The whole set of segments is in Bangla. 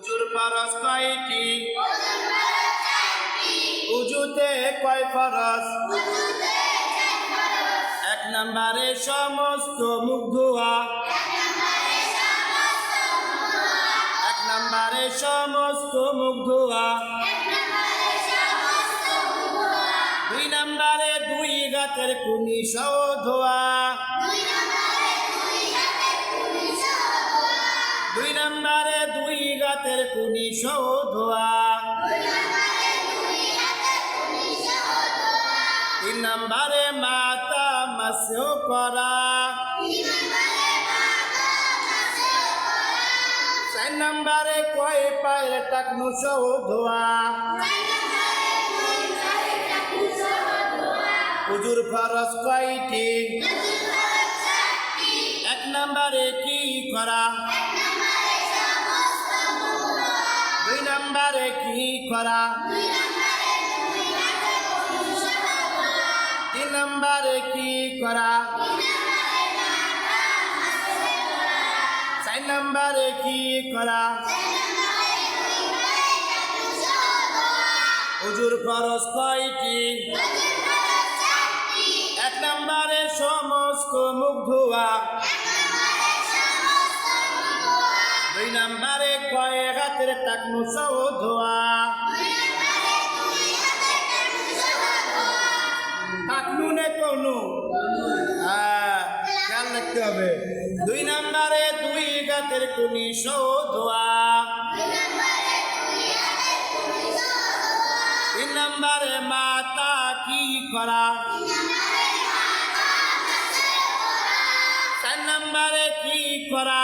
উজুর ফরজ কয়টি? উজুতে কয় ফরজ? এক নম্বরে সমস্ত মুখ ধোয়া। এক নম্বরে সমস্ত মুখ ধোয়া। দুই নম্বরে দুই গাতের কুনি সহ ধোয়া। দুই নম্বরে দুই গাতের কুনি সহ ধোয়া। তিন নম্বরে মাথা মাসেও করা। চার নম্বরে কয় পায়ের টাকনু সহ ধোয়া। উজুর ফরজ কয়টি? এক নম্বরে কি করা? দুই নম্বরে কি করা? তিন নম্বরে কি করা? চার নম্বরে কি করা? উজুর ফরজ কয়টি? এক নম্বরে সমস্ত মুখ ধোয়া। দুই নম্বরে কয় হাতের টাকনু সহ ধোয়া। টাকনু নে কোনো খেয়াল রাখতে হবে। দুই নম্বরে দুই গাতের কুনি সহ ধোয়া। তিন নম্বরে মাথা কি করা? চার নম্বরে কি করা?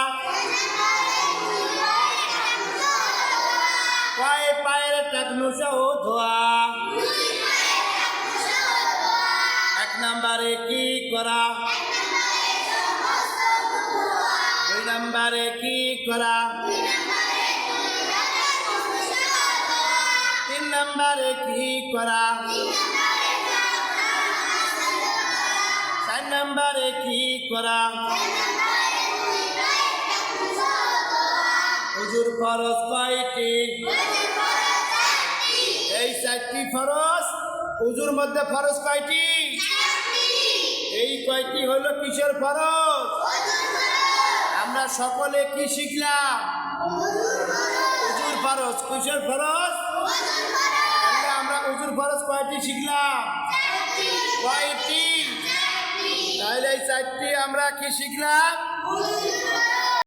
কয় পায়ের টাকনু সহ ধোয়া। এক নম্বরে কি করা? দুই নম্বরে কি করা? তিন নম্বরে কি করা? চার নম্বরে কি করা? উজুর ফরজ কয়টি? এই চারটি ফরজ। উজুর মধ্যে ফরজ কয়টি? এই কয়টি হলো কিসের ফরজ? আমরা সকলে কি শিখলাম? উজুর ফরজ। কিসের ফরজ? আমরা উজুর ফরজ কয়টি শিখলাম? কয়টি? তাহলে এই চারটি আমরা কি শিখলাম?